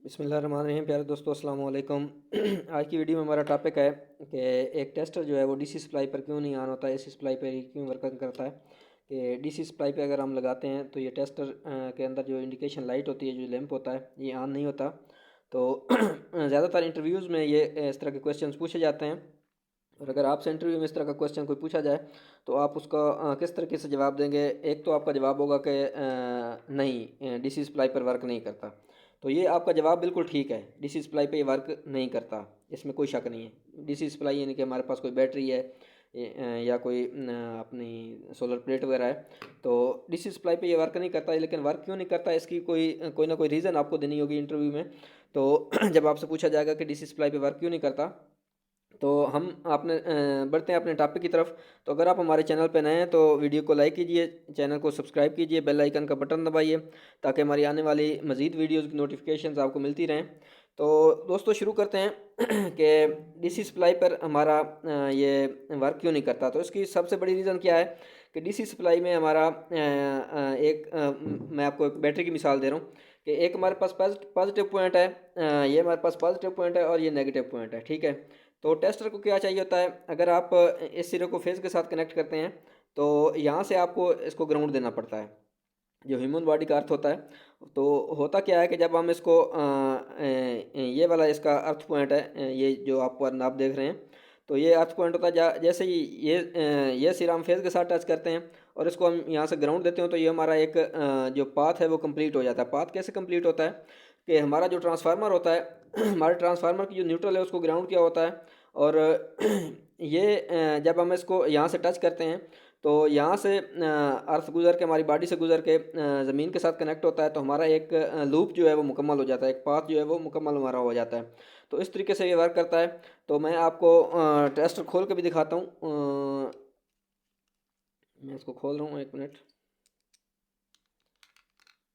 बिस्मिल्लाहिर्रहमानिर्रहीम। प्यारे दोस्तों, अस्सलाम वालेकुम। आज की वीडियो में हमारा टॉपिक है कि एक टेस्टर जो है वो डीसी सप्लाई पर क्यों नहीं ऑन होता है, एसी सप्लाई पर ही क्यों वर्किंग करता है। कि डीसी सप्लाई पे अगर हम लगाते हैं तो ये टेस्टर के अंदर जो इंडिकेशन लाइट होती है, जो लैंप होता है, ये ऑन नहीं होता। तो ज़्यादातर इंटरव्यूज़ में ये इस तरह के क्वेश्चंस पूछे जाते हैं। और अगर आपसे इंटरव्यू में इस तरह का क्वेश्चन कोई पूछा जाए तो आप उसका किस तरीके से जवाब देंगे। एक तो आपका जवाब होगा कि नहीं, डीसी सप्लाई पर वर्क नहीं करता। तो ये आपका जवाब बिल्कुल ठीक है, डीसी सप्लाई पे ये वर्क नहीं करता, इसमें कोई शक नहीं है। डीसी सप्लाई यानी कि हमारे पास कोई बैटरी है या कोई अपनी सोलर प्लेट वगैरह है, तो डीसी सप्लाई पे ये वर्क नहीं करता है। लेकिन वर्क क्यों नहीं करता, इसकी कोई ना कोई रीज़न आपको देनी होगी इंटरव्यू में। तो जब आपसे पूछा जाएगा कि डीसी सप्लाई पे वर्क क्यों नहीं करता, तो हम आपने बढ़ते हैं अपने टॉपिक की तरफ। तो अगर आप हमारे चैनल पर नए हैं तो वीडियो को लाइक कीजिए, चैनल को सब्सक्राइब कीजिए, बेल आइकन का बटन दबाइए ताकि हमारी आने वाली मज़ीद वीडियोज़ की नोटिफिकेशंस आपको मिलती रहें। तो दोस्तों शुरू करते हैं कि डीसी सप्लाई पर हमारा ये वर्क क्यों नहीं करता। तो इसकी सबसे बड़ी रीज़न क्या है कि डीसी सप्लाई में हमारा मैं आपको एक बैटरी की मिसाल दे रहा हूँ कि एक हमारे पास पॉजिटिव पॉइंट है, ये हमारे पास पॉजिटिव पॉइंट है और ये नेगेटिव पॉइंट है, ठीक है। तो टेस्टर को क्या चाहिए होता है, अगर आप इस सिरे को फेज़ के साथ कनेक्ट करते हैं तो यहाँ से आपको इसको ग्राउंड देना पड़ता है, जो ह्यूमन बॉडी का अर्थ होता है। तो होता क्या है कि जब हम इसको ये वाला इसका अर्थ पॉइंट है, ये जो आप पर नाप देख रहे हैं, तो ये अर्थ पॉइंट होता है। जैसे ही ये सिरा हम फेज़ के साथ टच करते हैं और इसको हम यहाँ से ग्राउंड देते हो तो ये हमारा एक जो पाथ है वो कंप्लीट हो जाता है। पाथ कैसे कंप्लीट होता है कि हमारा जो ट्रांसफार्मर होता है हमारे ट्रांसफार्मर की जो न्यूट्रल है उसको ग्राउंड किया होता है। और ये जब हम इसको यहाँ से टच करते हैं तो यहाँ से अर्थ गुजर के हमारी बॉडी से गुजर के ज़मीन के साथ कनेक्ट होता है, तो हमारा एक लूप जो है वो मुकम्मल हो जाता है, एक पाथ जो है वो मुकम्मल हमारा हो जाता है। तो इस तरीके से ये वर्क करता है। तो मैं आपको टेस्ट खोल के भी दिखाता हूँ। मैं इसको खोल रहा हूँ, एक मिनट।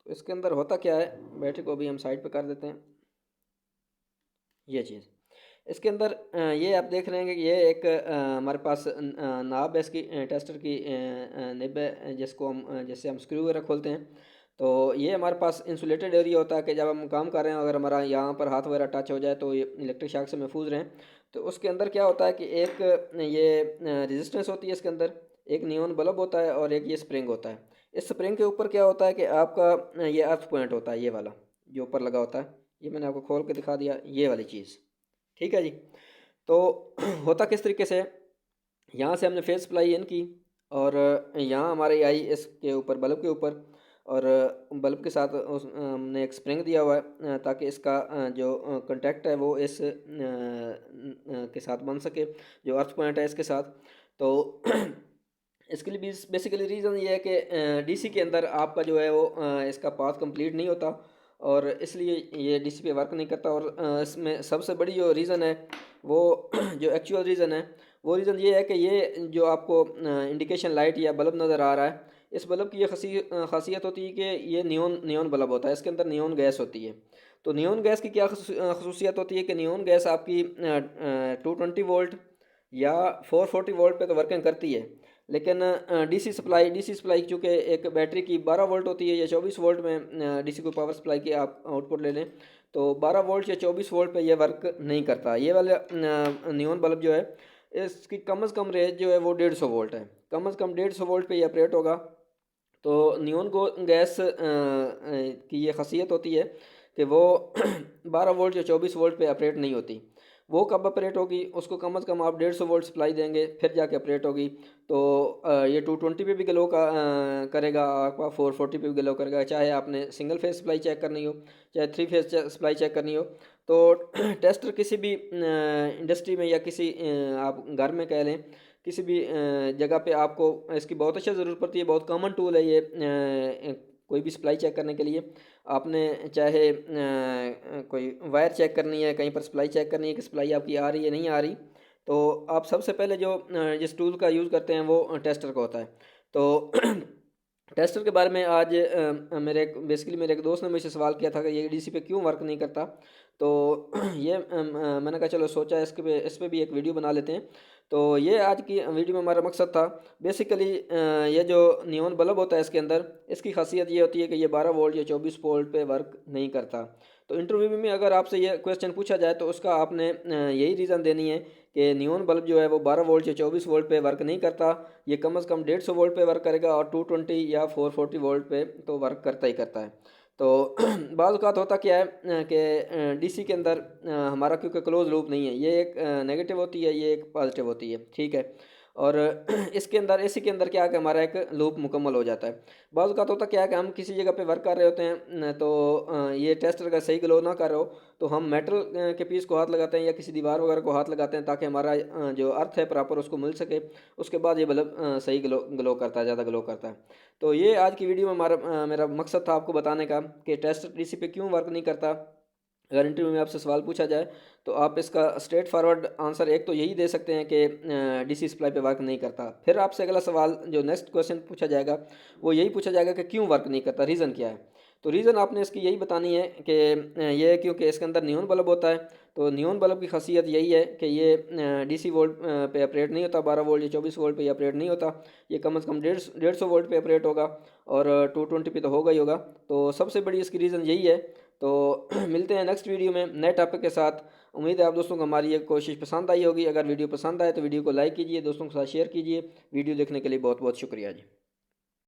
तो इसके अंदर होता क्या है, बैटरी को भी हम साइड पे कर देते हैं। ये चीज़ इसके अंदर ये आप देख रहे हैं कि ये एक हमारे पास नाब है इसकी, टेस्टर की निब है, जिसको हम जैसे हम स्क्रू वगैरह खोलते हैं। तो ये हमारे पास इंसुलेटेड एरिया होता है कि जब हम काम कर रहे हैं अगर हमारा यहाँ पर हाथ वगैरह टच हो जाए तो ये इलेक्ट्रिक शॉक से महफूज रहें। तो उसके अंदर क्या होता है कि एक ये रेजिस्टेंस होती है इसके अंदर, एक नियॉन बल्ब होता है और एक ये स्प्रिंग होता है। इस स्प्रिंग के ऊपर क्या होता है कि आपका ये अर्थ पॉइंट होता है, ये वाला जो ऊपर लगा होता है। ये मैंने आपको खोल के दिखा दिया, ये वाली चीज़, ठीक है जी। तो होता किस तरीके से, यहाँ से हमने फेस सप्लाई इन की और यहाँ हमारी आई इसके ऊपर बल्ब के ऊपर, और बल्ब के साथ हमने एक स्प्रिंग दिया हुआ है ताकि इसका जो कांटेक्ट है वो इस के साथ बन सके, जो अर्थ पॉइंट है इसके साथ। तो इसके लिए भी बेसिकली रीज़न ये है कि डीसी के अंदर आपका जो है वो इसका पाथ कंप्लीट नहीं होता और इसलिए ये डीसी पे वर्क नहीं करता। और इसमें सबसे बड़ी जो रीज़न है वो जो एक्चुअल रीज़न है वो रीज़न ये है कि ये जो आपको इंडिकेशन लाइट या बल्ब नज़र आ रहा है, इस बल्ब की ये खासियत होती है कि ये नियॉन नियॉन बल्ब होता है, इसके अंदर नियॉन गैस होती है। तो नियॉन गैस की क्या खसूसियत होती है कि नियॉन गैस आपकी 220 वोल्ट या 440 वोल्ट पे तो वर्किंग करती है। लेकिन डीसी सप्लाई चूँकि एक बैटरी की 12 वोल्ट होती है या 24 वोल्ट में डीसी को पावर सप्लाई की आप आउटपुट ले लें, तो 12 वोल्ट या 24 वोल्ट पे ये वर्क नहीं करता। ये वाला नियॉन बल्ब जो है इसकी कम से कम रेंज जो है वो 150 वोल्ट है, कम से कम 150 वोल्ट पे ये ऑपरेट होगा। तो नियॉन गो गैस की ये खासियत होती है कि वो 12 वोल्ट या 24 वोल्ट पे ऑपरेट नहीं होती। वो कब ऑपरेट होगी, उसको कम से कम आप 150 वोल्ट सप्लाई देंगे फिर जाके ऑपरेट होगी। तो ये 220 पे भी ग्लो करेगा, आपका 440 पे भी ग्लो करेगा, चाहे आपने सिंगल फेस सप्लाई चेक करनी हो चाहे 3 फेस सप्लाई चेक करनी हो। तो टेस्टर किसी भी इंडस्ट्री में या किसी आप घर में कह लें, किसी भी जगह पे आपको इसकी बहुत अच्छा ज़रूरत पड़ती है। बहुत कॉमन टूल है ये कोई भी सप्लाई चेक करने के लिए। आपने चाहे कोई वायर चेक करनी है, कहीं पर सप्लाई चेक करनी है कि सप्लाई आपकी आ रही है नहीं आ रही, तो आप सबसे पहले जो जिस टूल का यूज़ करते हैं वो टेस्टर का होता है। तो टेस्टर के बारे में आज मेरे एक दोस्त ने मुझसे सवाल किया था कि ये डीसी पे क्यों वर्क नहीं करता। तो ये मैंने कहा चलो सोचा इस पे भी एक वीडियो बना लेते हैं। तो ये आज की वीडियो में हमारा मकसद था। बेसिकली ये जो नियॉन बल्ब होता है इसके अंदर, इसकी खासियत ये होती है कि ये 12 वोल्ट या 24 वोल्ट पे वर्क नहीं करता। तो इंटरव्यू में अगर आपसे ये क्वेश्चन पूछा जाए तो उसका आपने यही रीज़न देनी है कि नियॉन बल्ब जो है वो 12 वोल्ट या 24 वोल्ट पे वर्क नहीं करता, ये कम से कम 150 वोल्ट पे वर्क करेगा और 220 या 440 वोल्ट पे तो वर्क करता ही करता है। तो बाज़ औक़ात होता क्या है कि डीसी के अंदर हमारा क्योंकि क्लोज लूप नहीं है, ये एक नेगेटिव होती है, ये एक पॉजिटिव होती है, ठीक है। और इसके अंदर एसी के अंदर क्या है कि हमारा एक लूप मुकम्मल हो जाता है। बाज़ औक़ात होता क्या है कि हम किसी जगह पे वर्क कर रहे होते हैं तो ये टेस्टर का सही ग्लो ना कर रहा हो तो हम मेटल के पीस को हाथ लगाते हैं या किसी दीवार वगैरह को हाथ लगाते हैं ताकि हमारा जो अर्थ है प्रॉपर उसको मिल सके। उसके बाद ये बल्ब सही ग्लो ग्लो करता है, ज़्यादा ग्लो करता है। तो ये आज की वीडियो में मेरा मकसद था आपको बताने का कि टेस्टर डीसी पे क्यों वर्क नहीं करता। अगर इंटरव्यू में आपसे सवाल पूछा जाए तो आप इसका स्ट्रेट फॉरवर्ड आंसर एक तो यही दे सकते हैं कि डीसी सप्लाई पे वर्क नहीं करता। फिर आपसे अगला सवाल जो नेक्स्ट क्वेश्चन पूछा जाएगा वो यही पूछा जाएगा कि क्यों वर्क नहीं करता, रीज़न क्या है। तो रीज़न आपने इसकी यही बतानी है कि ये है क्योंकि इसके अंदर नियॉन बल्ब होता है। तो नियॉन बल्ब की खासियत यही है कि ये डीसी वोल्ट पे ऑपरेट नहीं होता, 12 वोल्ट या 24 वोल्ट पे ऑपरेट नहीं होता। ये कम से कम 150 वोल्ट पे ऑपरेट होगा और 220 पे तो होगा ही होगा। तो सबसे बड़ी इसकी रीज़न यही है। तो मिलते हैं नेक्स्ट वीडियो में नए टॉपिक के साथ। उम्मीद है आप दोस्तों को हमारी ये कोशिश पसंद आई होगी। अगर वीडियो पसंद आए तो वीडियो को लाइक कीजिए, दोस्तों के साथ शेयर कीजिए। वीडियो देखने के लिए बहुत बहुत शुक्रिया जी।